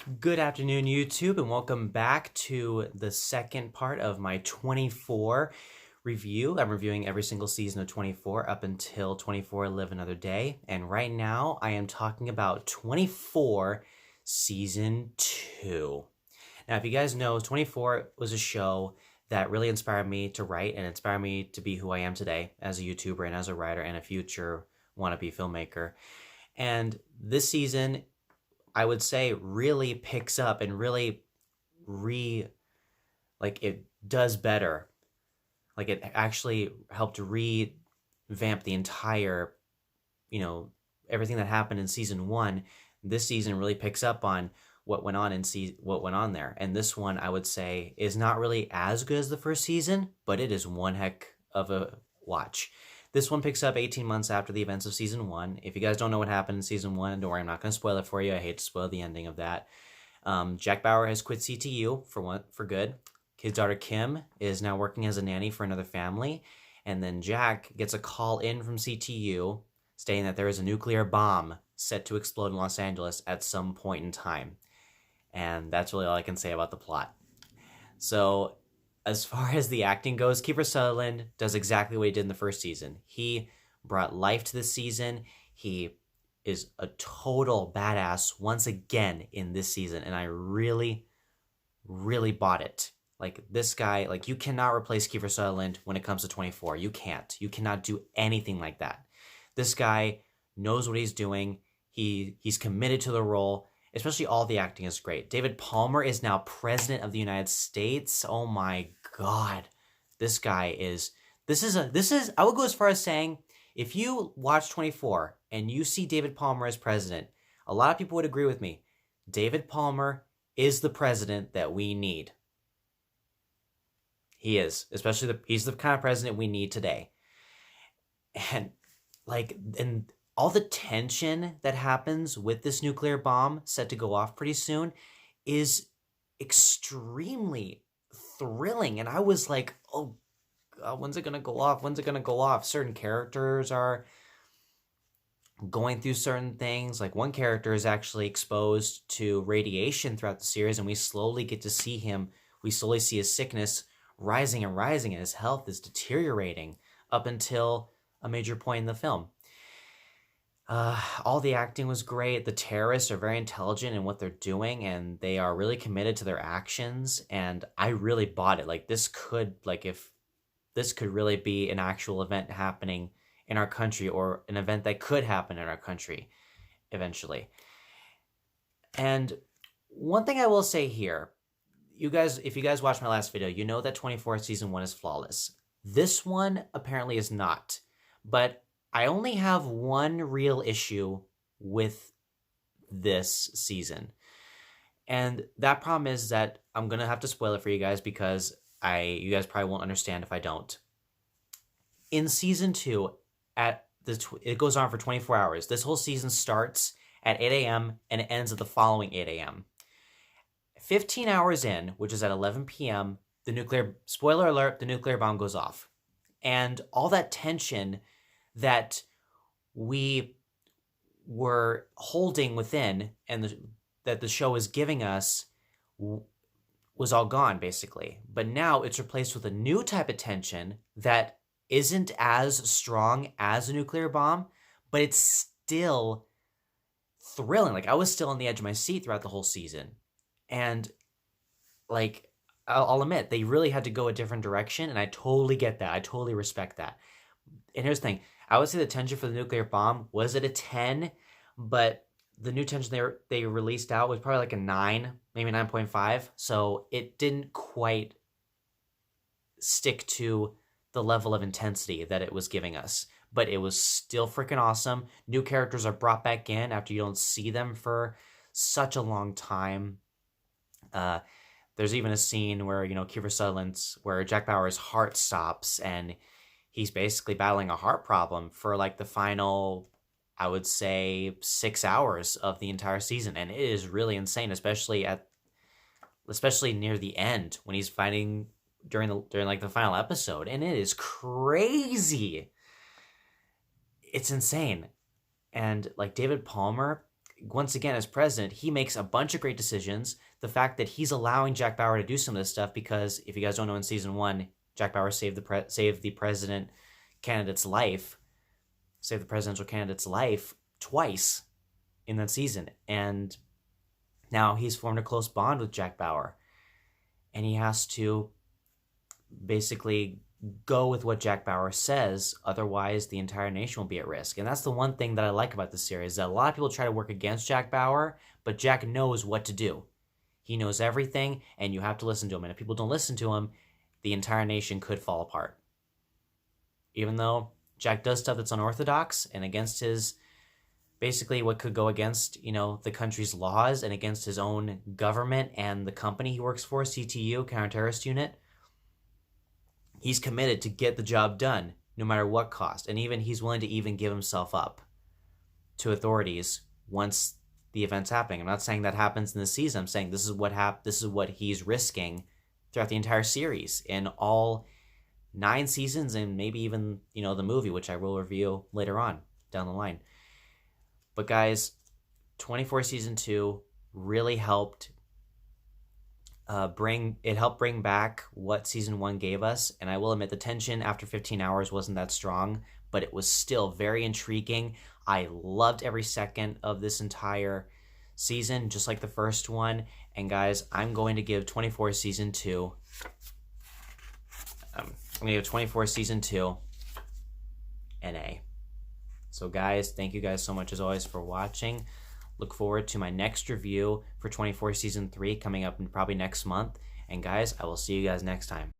Good afternoon, YouTube, and welcome back to the second part of my 24 review. I'm reviewing every single season of 24 up until 24 Live Another Day, and right now I am talking about 24 Season 2. Now, if you guys know, 24 was a show that really inspired me to write and inspired me to be who I am today as a YouTuber and as a writer and a future wannabe filmmaker. And this season, I would say, really picks up and really it does better. Like, it actually helped revamp the entire, everything that happened in season 1. This season really picks up on what went on there. And this one, I would say, is not really as good as the first season, but it is one heck of a watch. This one picks up 18 months after the events of season 1. If you guys don't know what happened in season 1, don't worry, I'm not going to spoil it for you. I hate to spoil the ending of that. Jack Bauer has quit CTU for good. His daughter Kim is now working as a nanny for another family. And then Jack gets a call in from CTU stating that there is a nuclear bomb set to explode in Los Angeles at some point in time. And that's really all I can say about the plot. So, as far as the acting goes, Kiefer Sutherland does exactly what he did in the first season. He brought life to this season. He is a total badass once again in this season, and I really, really bought it. Like, this guy, you cannot replace Kiefer Sutherland when it comes to 24. You can't. You cannot do anything like that. This guy knows what he's doing. He's committed to the role. Especially all the acting is great. David Palmer is now president of the United States. Oh my God. This guy is, I would go as far as saying, if you watch 24 and you see David Palmer as president, a lot of people would agree with me. David Palmer is the president that we need. He is, he's the kind of president we need today. And all the tension that happens with this nuclear bomb set to go off pretty soon is extremely thrilling. And I was like, oh God, when's it going to go off? When's it going to go off? Certain characters are going through certain things. Like, one character is actually exposed to radiation throughout the series, and we slowly get to see him. We slowly see his sickness rising and rising, and his health is deteriorating up until a major point in the film. All the acting was great. The terrorists are very intelligent in what they're doing, and they are really committed to their actions. And I really bought it. If this could really be an actual event happening in our country, or an event that could happen in our country eventually. And one thing I will say here, if you guys watched my last video, you know that 24 season 1 is flawless. This one apparently is not, but I only have one real issue with this season. And that problem is that I'm going to have to spoil it for you guys, because you guys probably won't understand if I don't. In season 2, it goes on for 24 hours. This whole season starts at 8 a.m. and it ends at the following 8 a.m. 15 hours in, which is at 11 p.m., spoiler alert, the nuclear bomb goes off. And all that tension that we were holding within, and that the show is giving us, was all gone, basically. But now it's replaced with a new type of tension that isn't as strong as a nuclear bomb, but it's still thrilling. Like, I was still on the edge of my seat throughout the whole season. And, I'll admit, they really had to go a different direction, and I totally get that. I totally respect that. And here's the thing. I would say the tension for the nuclear bomb was at a 10, but the new tension they released out was probably like a 9, maybe 9.5. So it didn't quite stick to the level of intensity that it was giving us. But it was still freaking awesome. New characters are brought back in after you don't see them for such a long time. There's even a scene where, Kiefer Sutherland's, where Jack Bauer's heart stops, and he's basically battling a heart problem for the final, I would say, 6 hours of the entire season. And it is really insane, especially near the end when he's fighting during the final episode. And it is crazy. It's insane. And David Palmer, once again, as president, he makes a bunch of great decisions. The fact that he's allowing Jack Bauer to do some of this stuff, because if you guys don't know, in season 1, Jack Bauer saved the presidential candidate's life twice in that season. And now he's formed a close bond with Jack Bauer, and he has to basically go with what Jack Bauer says, otherwise the entire nation will be at risk. And that's the one thing that I like about this series, that a lot of people try to work against Jack Bauer, but Jack knows what to do. He knows everything, and you have to listen to him. And if people don't listen to him, the entire nation could fall apart. Even though Jack does stuff that's unorthodox and against his, basically what could go against, the country's laws and against his own government and the company he works for, CTU, Counter-Terrorist Unit, he's committed to get the job done, no matter what cost. And even he's willing to even give himself up to authorities once the event's happening. I'm not saying that happens in this season. I'm saying this is what he's risking throughout the entire series in all 9 seasons, and maybe even, the movie, which I will review later on down the line. But guys, 24 season 2 really helped bring back what season 1 gave us. And I will admit, the tension after 15 hours wasn't that strong, but it was still very intriguing. I loved every second of this entire season, just like the first one. And guys, I'm going to give 24 season 2 an A. So guys, thank you guys so much as always for watching. Look forward to my next review for 24 season 3 coming up in probably next month. And guys, I will see you guys next time.